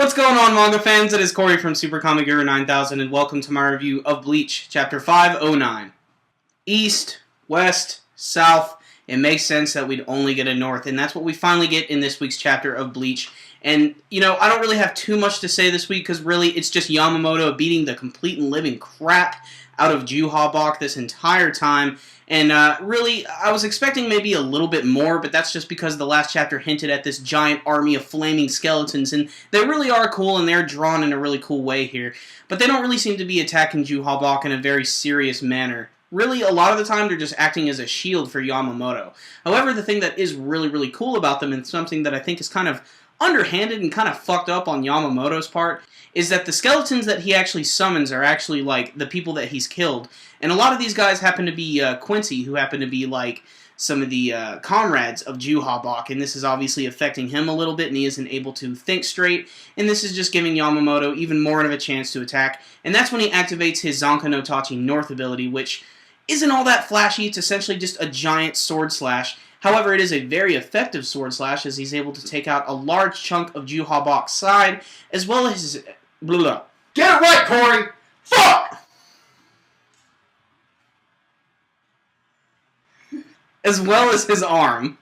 What's going on, manga fans? It is Corey from SuperKamiGuru9000, and welcome to my review of Bleach, Chapter 509. East, West, South, it makes sense that we'd only get a North, and that's what we finally get in this week's chapter of Bleach. And, you know, I don't really have too much to say this week, because really, it's just Yamamoto beating the complete and living crap out of Juhabok this entire time. And really, I was expecting maybe a little bit more, but that's just because the last chapter hinted at this giant army of flaming skeletons, and they really are cool, and they're drawn in a really cool way here. But they don't really seem to be attacking Juhabok in a very serious manner. Really, a lot of the time, they're just acting as a shield for Yamamoto. However, the thing that is really, really cool about them, and something that I think is kind of underhanded and kind of fucked up on Yamamoto's part, is that the skeletons that he actually summons are actually, like, the people that he's killed. And a lot of these guys happen to be Quincy, who happen to be, like, some of the comrades of Juhabok, and this is obviously affecting him a little bit, and he isn't able to think straight, and this is just giving Yamamoto even more of a chance to attack, and that's when he activates his Zanka no Tachi North ability, which isn't all that flashy. It's essentially just a giant sword slash. However, it is a very effective sword slash, as he's able to take out a large chunk of Juhabok's side, as well as his... Blah, blah. Get it right, Corey! Fuck! As well as his arm.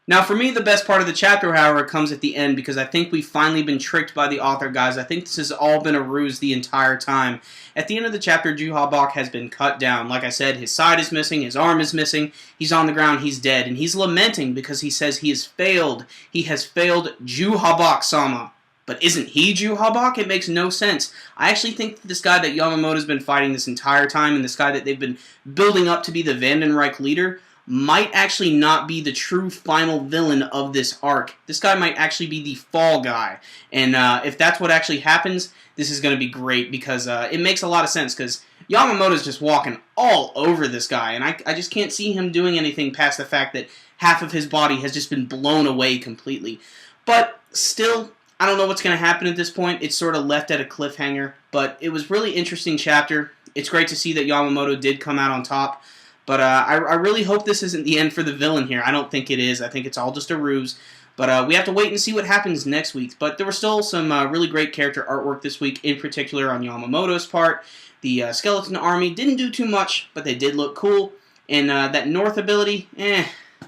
Now, for me, the best part of the chapter, however, comes at the end, because I think we've finally been tricked by the author, guys. I think this has all been a ruse the entire time. At the end of the chapter, Juhabok has been cut down. Like I said, his side is missing, his arm is missing, he's on the ground, he's dead, and he's lamenting because he says he has failed. He has failed Juhabok-sama. But isn't he Juhabok? It makes no sense. I actually think that this guy that Yamamoto's been fighting this entire time, and this guy that they've been building up to be the Vandenreich leader, might actually not be the true final villain of this arc. This guy might actually be the fall guy. And if that's what actually happens, this is going to be great, because it makes a lot of sense, because Yamamoto's just walking all over this guy, and I just can't see him doing anything past the fact that half of his body has just been blown away completely. But still, I don't know what's going to happen at this point. It's sort of left at a cliffhanger, but it was really interesting chapter. It's great to see that Yamamoto did come out on top. But I really hope this isn't the end for the villain here. I don't think it is. I think it's all just a ruse. But we have to wait and see what happens next week. But there was still some really great character artwork this week, in particular on Yamamoto's part. The Skeleton Army didn't do too much, but they did look cool. And that North ability,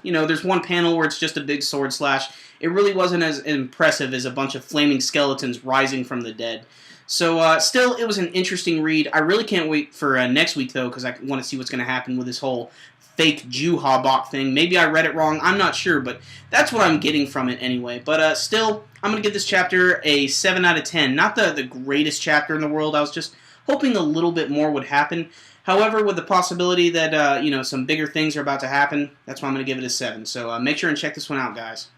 you know, there's one panel where it's just a big sword slash. It really wasn't as impressive as a bunch of flaming skeletons rising from the dead. So, still, it was an interesting read. I really can't wait for next week, though, because I want to see what's going to happen with this whole fake Juhabok thing. Maybe I read it wrong. I'm not sure, but that's what I'm getting from it anyway. But, still, I'm going to give this chapter a 7 out of 10. Not the greatest chapter in the world. I was just hoping a little bit more would happen. However, with the possibility that, you know, some bigger things are about to happen, that's why I'm going to give it a 7. So, make sure and check this one out, guys.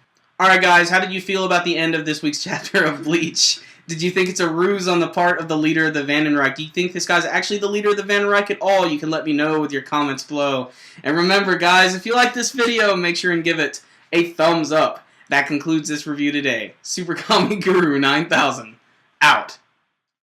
Alright, guys, how did you feel about the end of this week's chapter of Bleach? Did you think it's a ruse on the part of the leader of the Vandenreich? Do you think this guy's actually the leader of the Vandenreich at all? You can let me know with your comments below. And remember, guys, if you like this video, make sure and give it a thumbs up. That concludes this review today. SuperKamiGuru9000, out.